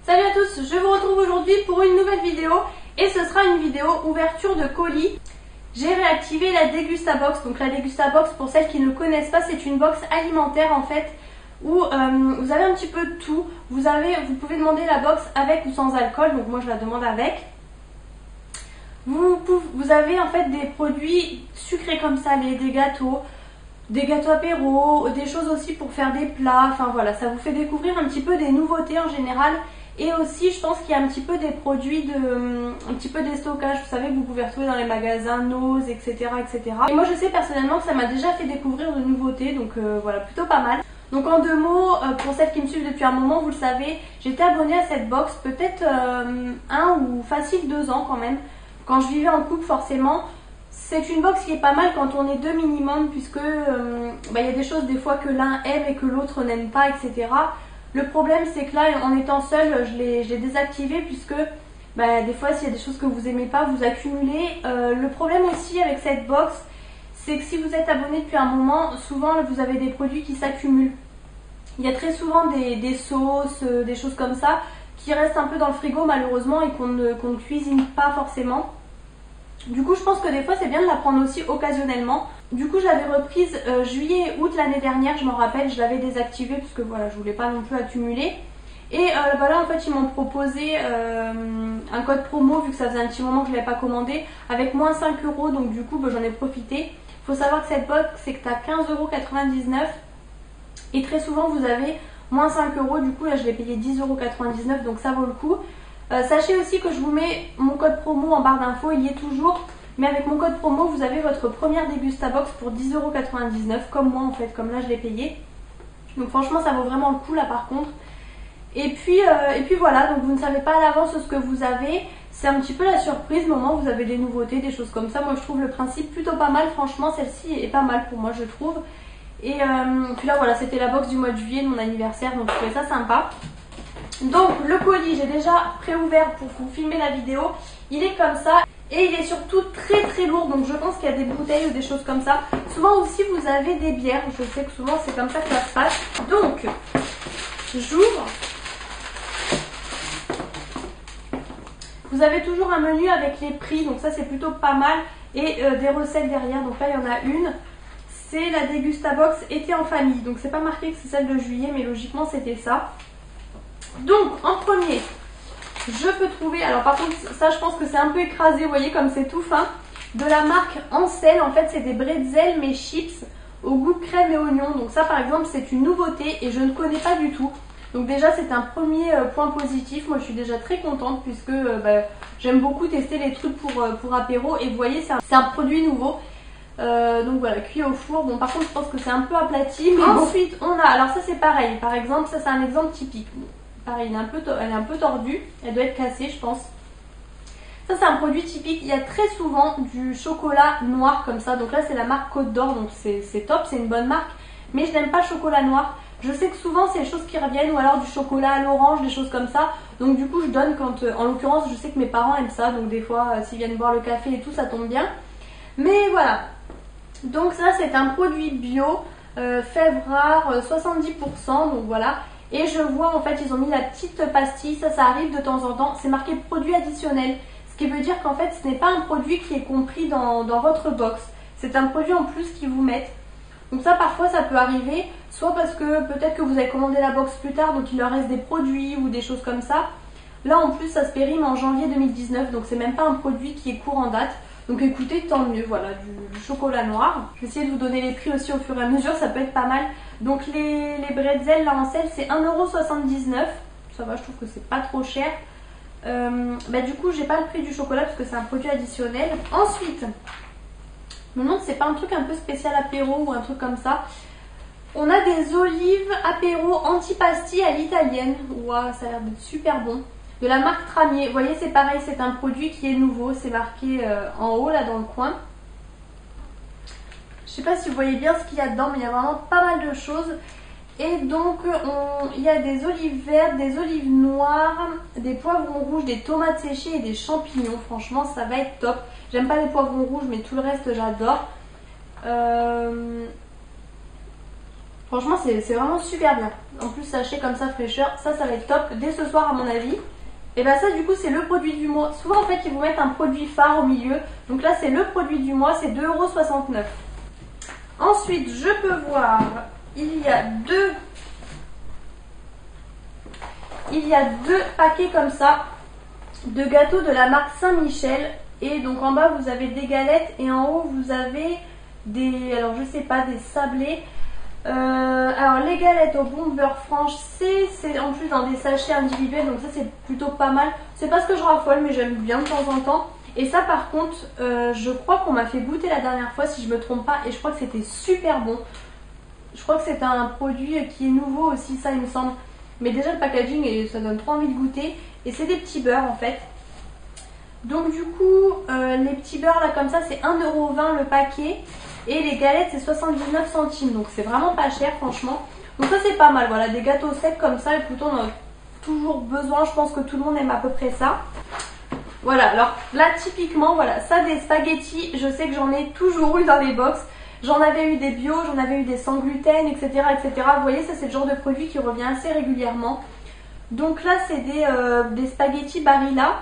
Salut à tous, je vous retrouve aujourd'hui pour une nouvelle vidéo et ce sera une vidéo ouverture de colis. J'ai réactivé la Degustabox. Donc la Degustabox, pour celles qui ne connaissent pas, c'est une box alimentaire en fait où vous avez un petit peu de tout. Vous pouvez demander la box avec ou sans alcool, donc moi je la demande avec. Vous avez en fait des produits sucrés comme ça, des gâteaux apéro, des choses aussi pour faire des plats, enfin voilà, ça vous fait découvrir un petit peu des nouveautés en général. Et aussi je pense qu'il y a un petit peu des produits un petit peu des stockages, vous savez, que vous pouvez retrouver dans les magasins Nose, etc. etc. Et moi je sais personnellement que ça m'a déjà fait découvrir de nouveautés, donc voilà, plutôt pas mal. Donc en 2 mots, pour celles qui me suivent depuis un moment, vous le savez, j'étais abonnée à cette box peut-être 1 ou facile 2 ans quand même, quand je vivais en couple forcément. C'est une box qui est pas mal quand on est 2 minimum, puisque y a des choses des fois que l'un aime et que l'autre n'aime pas, etc. Le problème c'est que là, en étant seule, je l'ai désactivé, puisque des fois s'il y a des choses que vous aimez pas, vous accumulez. Le problème aussi avec cette box, c'est que si vous êtes abonné depuis un moment, souvent vous avez des produits qui s'accumulent. Il y a très souvent des sauces, des choses comme ça, qui restent un peu dans le frigo malheureusement et qu'on ne cuisine pas forcément. Du coup je pense que des fois c'est bien de la prendre aussi occasionnellement. Du coup j'avais reprise juillet et août l'année dernière, je m'en rappelle, je l'avais désactivée parce que voilà, je voulais pas non plus accumuler. Et là en fait ils m'ont proposé un code promo, vu que ça faisait un petit moment que je ne l'avais pas commandé, avec moins 5 €, donc du coup j'en ai profité. Il faut savoir que cette box c'est que tu as 15,99 € et très souvent vous avez moins 5 €, du coup là je l'ai payé 10,99 €, donc ça vaut le coup. Sachez aussi que je vous mets mon code promo en barre d'infos, il y est toujours, mais avec mon code promo vous avez votre première Degustabox pour 10,99 €, comme moi en fait, comme là je l'ai payé. Donc franchement ça vaut vraiment le coup là par contre. Et puis voilà, donc vous ne savez pas à l'avance ce que vous avez, c'est un petit peu la surprise, au moment où vous avez des nouveautés, des choses comme ça. Moi je trouve le principe plutôt pas mal, franchement celle-ci est pas mal pour moi je trouve. Et puis là voilà, c'était la box du mois de juillet de mon anniversaire, donc je trouvais ça sympa. Donc le colis, j'ai déjà préouvert pour vous filmer la vidéo, il est comme ça et il est surtout très très lourd, donc je pense qu'il y a des bouteilles ou des choses comme ça. Souvent aussi vous avez des bières, je sais que souvent c'est comme ça que ça se passe. Donc j'ouvre, vous avez toujours un menu avec les prix, donc ça c'est plutôt pas mal, et des recettes derrière. Donc là il y en a une, c'est la Degustabox été en famille, donc c'est pas marqué que c'est celle de juillet, mais logiquement c'était ça. Donc en premier, je peux trouver, alors par contre ça je pense que c'est un peu écrasé, vous voyez comme c'est tout fin, de la marque Ansel. En fait c'est des bretzels mais chips au goût crème et oignon. Donc ça par exemple c'est une nouveauté et je ne connais pas du tout. Donc déjà c'est un premier point positif, moi je suis déjà très contente puisque j'aime beaucoup tester les trucs pour apéro. Et vous voyez c'est un produit nouveau. Donc voilà, cuit au four. Bon par contre je pense que c'est un peu aplati, mais ensuite on a, alors ça c'est pareil, par exemple ça c'est un exemple typique. Pareil, elle est un peu tordue, elle doit être cassée je pense. Ça c'est un produit typique, il y a très souvent du chocolat noir comme ça. Donc là c'est la marque Côte d'Or, donc c'est top, c'est une bonne marque. Mais je n'aime pas le chocolat noir. Je sais que souvent c'est les choses qui reviennent, ou alors du chocolat à l'orange, des choses comme ça. Donc du coup je donne quand, en l'occurrence je sais que mes parents aiment ça. Donc des fois s'ils viennent boire le café et tout, ça tombe bien. Mais voilà, donc ça c'est un produit bio, fèves rares, 70%, donc voilà. Et je vois en fait ils ont mis la petite pastille, ça arrive de temps en temps, c'est marqué produit additionnel. Ce qui veut dire qu'en fait ce n'est pas un produit qui est compris dans votre box, c'est un produit en plus qu'ils vous mettent. Donc ça parfois ça peut arriver, soit parce que peut-être que vous avez commandé la box plus tard, donc il leur reste des produits ou des choses comme ça. Là en plus ça se périme en janvier 2019, donc c'est même pas un produit qui est court en date. Donc écoutez, tant mieux, voilà, du chocolat noir. Je vais essayer de vous donner les prix aussi au fur et à mesure, ça peut être pas mal. Donc les bretzels là en sel c'est 1,79 €, ça va, je trouve que c'est pas trop cher. Du coup j'ai pas le prix du chocolat parce que c'est un produit additionnel. Ensuite, je me demande si c'est pas un truc un peu spécial apéro ou un truc comme ça. On a des olives apéro anti-pastille à l'italienne. Waouh, ça a l'air d'être super bon. De la marque Tramier. Vous voyez, c'est pareil, c'est un produit qui est nouveau. C'est marqué en haut, là, dans le coin. Je sais pas si vous voyez bien ce qu'il y a dedans, mais il y a vraiment pas mal de choses. Et donc, il y a des olives vertes, des olives noires, des poivrons rouges, des tomates séchées et des champignons. Franchement, ça va être top. J'aime pas les poivrons rouges, mais tout le reste, j'adore. Franchement c'est vraiment super bien. En plus sachet comme ça fraîcheur, ça va être top dès ce soir à mon avis. Et bah ça du coup c'est le produit du mois. Souvent en fait ils vous mettent un produit phare au milieu. Donc là c'est le produit du mois, c'est 2,69 €. Ensuite je peux voir, il y a deux paquets comme ça de gâteaux de la marque Saint-Michel. Et donc en bas vous avez des galettes et en haut vous avez des, alors je sais pas, des sablés. Alors les galettes au bon beurre franche, c'est en plus dans des sachets individuels, donc ça c'est plutôt pas mal. C'est pas ce que je raffole mais j'aime bien de temps en temps. Et ça par contre je crois qu'on m'a fait goûter la dernière fois si je me trompe pas, et je crois que c'était super bon. Je crois que c'est un produit qui est nouveau aussi, ça il me semble. Mais déjà le packaging, et ça donne trop envie de goûter. Et c'est des petits beurres en fait. Donc du coup les petits beurres là comme ça c'est 1,20 € le paquet. Et les galettes c'est 79 centimes. Donc c'est vraiment pas cher franchement. Donc ça c'est pas mal, voilà, des gâteaux secs comme ça. Et plutôt on en a toujours besoin, je pense que tout le monde aime à peu près ça. Voilà, alors là typiquement voilà, ça des spaghettis, je sais que j'en ai toujours eu dans les box. J'en avais eu des bio, j'en avais eu des sans gluten, etc. etc. Vous voyez, ça c'est le genre de produit qui revient assez régulièrement. Donc là c'est des spaghettis Barilla.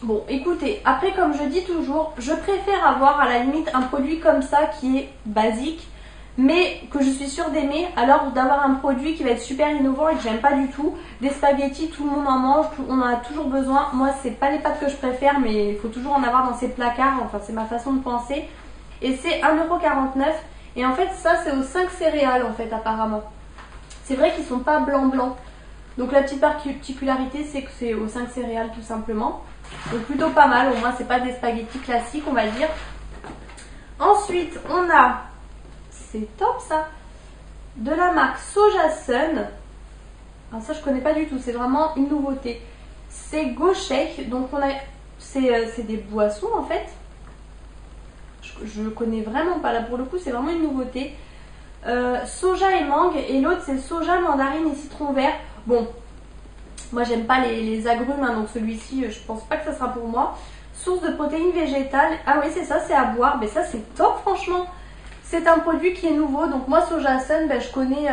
Bon écoutez, après comme je dis toujours, je préfère avoir à la limite un produit comme ça qui est basique, mais que je suis sûre d'aimer, alors d'avoir un produit qui va être super innovant et que j'aime pas du tout. Des spaghettis, tout le monde en mange, on en a toujours besoin. Moi c'est pas les pâtes que je préfère, mais il faut toujours en avoir dans ses placards, enfin c'est ma façon de penser. Et c'est 1,49 €. Et en fait ça c'est aux 5 céréales en fait apparemment. C'est vrai qu'ils sont pas blanc. Donc la petite particularité c'est que c'est aux 5 céréales tout simplement. Donc plutôt pas mal, au moins c'est pas des spaghettis classiques on va dire. Ensuite on a, c'est top ça, de la marque Soja Sun. Alors ça je connais pas du tout, c'est vraiment une nouveauté. C'est Go Shake, donc on a, c'est des boissons en fait. Je connais vraiment pas, là pour le coup c'est vraiment une nouveauté. Soja et mangue, et l'autre c'est soja, mandarine et citron vert. Bon, moi j'aime pas les agrumes, hein, donc celui-ci je pense pas que ça sera pour moi. Source de protéines végétales, ah oui c'est ça, c'est à boire, mais ça c'est top franchement. C'est un produit qui est nouveau, donc moi Soja Sun, je connais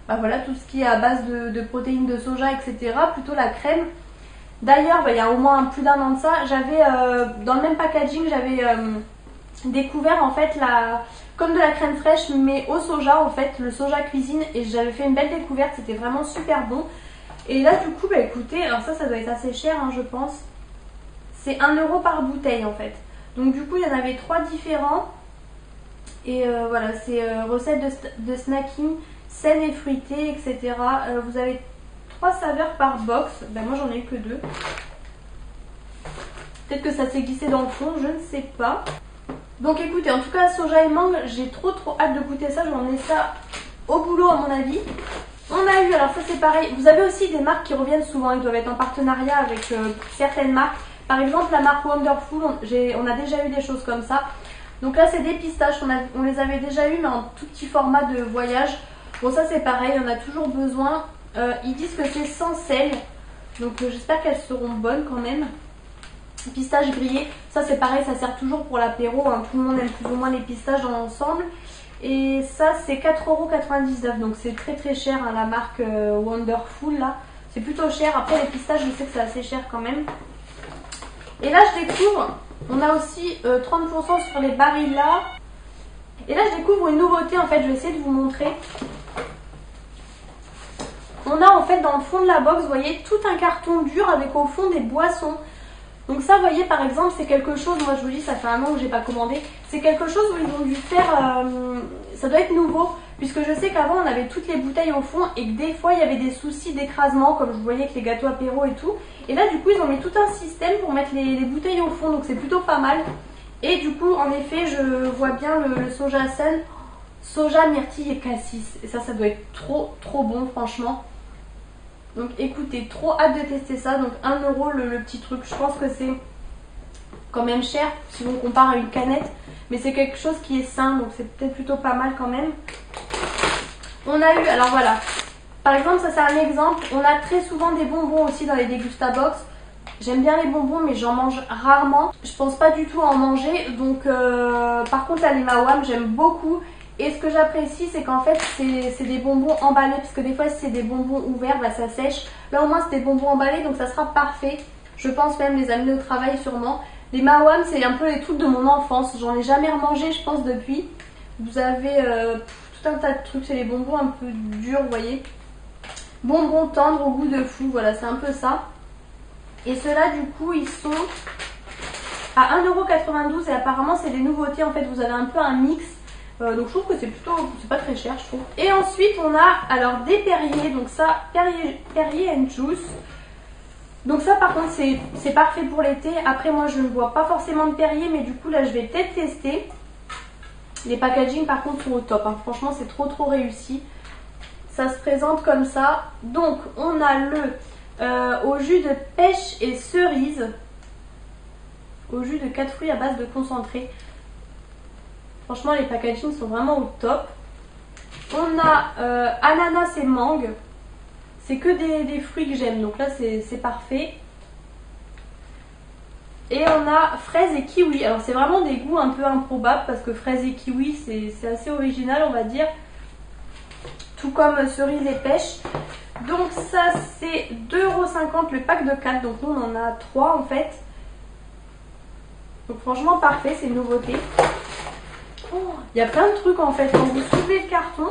voilà, tout ce qui est à base de protéines de soja, etc. Plutôt la crème. D'ailleurs il y a au moins plus d'1 an de ça, j'avais dans le même packaging, j'avais découvert en fait comme de la crème fraîche mais au soja en fait, le soja cuisine, et j'avais fait une belle découverte, c'était vraiment super bon. Et là du coup écoutez, alors ça doit être assez cher hein, je pense. C'est 1 € par bouteille en fait. Donc du coup il y en avait 3 différents. Et voilà, c'est recette de snacking saine et fruitée, etc. Vous avez 3 saveurs par box. Moi j'en ai eu que 2. Peut-être que ça s'est glissé dans le fond, je ne sais pas. Donc écoutez, en tout cas soja et mangue, j'ai trop hâte de goûter ça. Je vais emmener ça au boulot à mon avis. On a eu, alors ça c'est pareil, vous avez aussi des marques qui reviennent souvent, ils doivent être en partenariat avec certaines marques. Par exemple la marque Wonderful, on a déjà eu des choses comme ça. Donc là c'est des pistaches, on les avait déjà eu mais en tout petit format de voyage. Bon ça c'est pareil, on a toujours besoin. Ils disent que c'est sans sel, donc j'espère qu'elles seront bonnes quand même. Pistaches grillées, ça c'est pareil, ça sert toujours pour l'apéro, hein. Tout le monde aime plus ou moins les pistaches dans l'ensemble. Et ça c'est 4,99 €, donc c'est très cher hein, la marque Wonderful là. C'est plutôt cher, après les pistaches je sais que c'est assez cher quand même. Et là je découvre, on a aussi 30% sur les Barilla. Et là je découvre une nouveauté en fait, je vais essayer de vous montrer. On a en fait dans le fond de la box, vous voyez, tout un carton dur avec au fond des boissons. Donc ça, vous voyez, par exemple, c'est quelque chose, moi je vous dis, ça fait 1 an que j'ai pas commandé. C'est quelque chose où ils ont dû faire, ça doit être nouveau, puisque je sais qu'avant on avait toutes les bouteilles au fond et que des fois il y avait des soucis d'écrasement, comme je voyais avec les gâteaux apéro et tout. Et là du coup ils ont mis tout un système pour mettre les bouteilles au fond, donc c'est plutôt pas mal. Et du coup, en effet, je vois bien le Soja Sun, soja, myrtille et cassis. Et ça doit être trop bon franchement. Donc écoutez, trop hâte de tester ça. Donc 1 € le petit truc. Je pense que c'est quand même cher si on compare à une canette. Mais c'est quelque chose qui est sain. Donc c'est peut-être plutôt pas mal quand même. On a eu, alors voilà. Par exemple, ça c'est un exemple. On a très souvent des bonbons aussi dans les Degustabox. J'aime bien les bonbons mais j'en mange rarement. Je pense pas du tout à en manger. Donc par contre là les Mawam j'aime beaucoup. Et ce que j'apprécie, c'est qu'en fait c'est des bonbons emballés, parce que des fois si c'est des bonbons ouverts, bah, ça sèche. Là au moins c'est des bonbons emballés, donc ça sera parfait. Je pense même les amener au travail sûrement. Les Mawam, c'est un peu les trucs de mon enfance, j'en ai jamais remangé je pense depuis. Vous avez tout un tas de trucs, c'est les bonbons un peu durs, vous voyez. Bonbons tendres au goût de fou, voilà, c'est un peu ça. Et ceux-là du coup ils sont à 1,92 € et apparemment c'est des nouveautés, en fait vous avez un peu un mix. Donc je trouve que c'est pas très cher je trouve. Et ensuite on a alors des Perrier, donc ça Perrier and Juice. Donc ça par contre c'est parfait pour l'été. Après moi je ne bois pas forcément de Perrier, mais du coup là je vais peut-être tester. Les packaging par contre sont au top, hein. Franchement c'est trop réussi. Ça se présente comme ça. Donc on a le au jus de pêche et cerise, au jus de 4 fruits à base de concentré. Franchement les packaging sont vraiment au top. On a ananas et mangue. C'est que des fruits que j'aime, donc là c'est parfait. Et on a fraise et kiwi. Alors c'est vraiment des goûts un peu improbables, parce que fraise et kiwi c'est assez original on va dire. Tout comme cerise et pêche. Donc ça c'est 2,50 € le pack de 4. Donc nous on en a 3 en fait. Donc franchement parfait, c'est une nouveauté. Oh, il y a plein de trucs en fait. Quand vous soulevez le carton,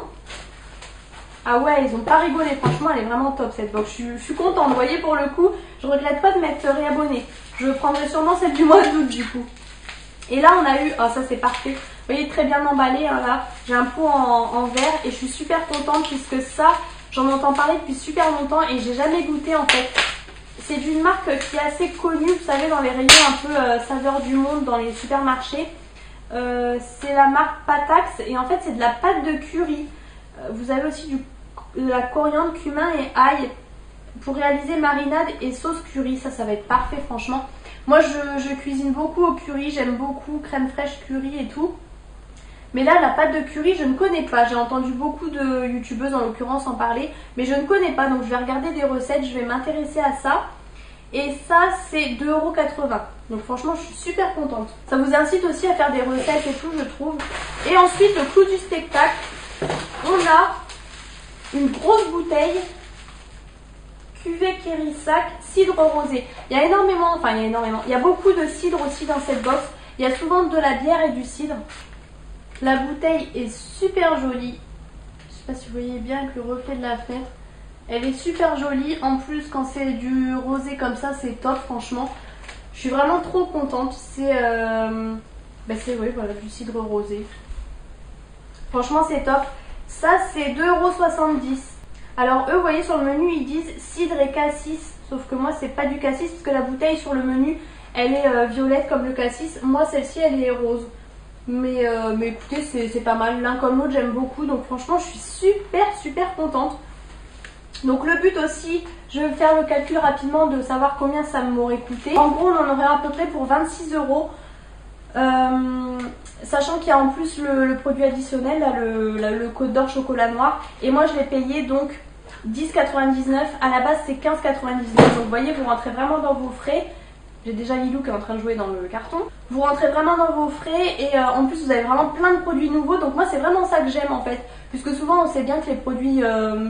ah ouais, ils ont pas rigolé. Franchement elle est vraiment top cette box. Je suis contente, vous voyez, pour le coup. Je regrette pas de m'être réabonnée. Je prendrai sûrement celle du mois d'août du coup. Et là on a eu, oh ça c'est parfait. Vous voyez, très bien emballé, hein, là. J'ai un pot en verre et je suis super contente puisque ça, j'en entends parler depuis super longtemps et j'ai jamais goûté en fait. C'est d'une marque qui est assez connue, vous savez, dans les rayons un peu saveur du monde dans les supermarchés. C'est la marque Patax et en fait c'est de la pâte de curry. Vous avez aussi de la coriandre, cumin et ail pour réaliser marinade et sauce curry. Ça va être parfait franchement. Moi je cuisine beaucoup au curry, j'aime beaucoup crème fraîche curry et tout. Mais là la pâte de curry je ne connais pas. J'ai entendu beaucoup de youtubeuses en l'occurrence en parler, mais je ne connais pas, donc je vais regarder des recettes, je vais m'intéresser à ça. Et ça c'est 2,80 €. Donc franchement je suis super contente. Ça vous incite aussi à faire des recettes et tout je trouve. Et ensuite le clou du spectacle, on a une grosse bouteille cuvée Kérissac cidre rosé. Il y a énormément, il y a beaucoup de cidre aussi dans cette box. Il y a souvent de la bière et du cidre. La bouteille est super jolie. Je sais pas si vous voyez bien avec le reflet de la fenêtre. Elle est super jolie. En plus quand c'est du rosé comme ça c'est top franchement. Je suis vraiment trop contente. C'est oui, voilà, du cidre rosé. Franchement c'est top. Ça c'est 2,70 €. Alors eux, vous voyez sur le menu ils disent cidre et cassis. Sauf que moi c'est pas du cassis parce que la bouteille sur le menu elle est violette comme le cassis. Moi celle-ci elle est rose. Mais écoutez c'est pas mal. L'un comme l'autre j'aime beaucoup. Donc franchement je suis super contente. Donc le but aussi, je vais faire le calcul rapidement de savoir combien ça m'aurait coûté. En gros on en aurait à peu près pour 26 €. Sachant qu'il y a en plus le produit additionnel, là, le Côte d'Or chocolat noir. Et moi je l'ai payé donc 10,99 €. À la base c'est 15,99 €. Donc vous voyez, vous rentrez vraiment dans vos frais. J'ai déjà Lilou qui est en train de jouer dans le carton. Vous rentrez vraiment dans vos frais et en plus vous avez vraiment plein de produits nouveaux. Donc moi c'est vraiment ça que j'aime en fait. Puisque souvent on sait bien que les produits,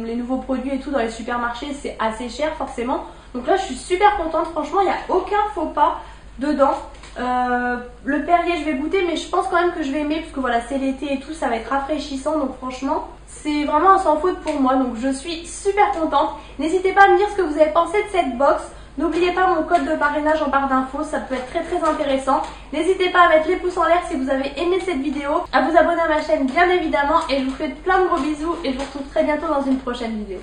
les nouveaux produits et tout dans les supermarchés c'est assez cher forcément. Donc là je suis super contente. Franchement il n'y a aucun faux pas dedans. Le Perrier je vais goûter, mais je pense quand même que je vais aimer, parce que voilà c'est l'été et tout, ça va être rafraîchissant. Donc franchement c'est vraiment un sans faute pour moi. Donc je suis super contente. N'hésitez pas à me dire ce que vous avez pensé de cette box. N'oubliez pas mon code de parrainage en barre d'infos, ça peut être très intéressant. N'hésitez pas à mettre les pouces en l'air si vous avez aimé cette vidéo, à vous abonner à ma chaîne bien évidemment, et je vous fais plein de gros bisous et je vous retrouve très bientôt dans une prochaine vidéo.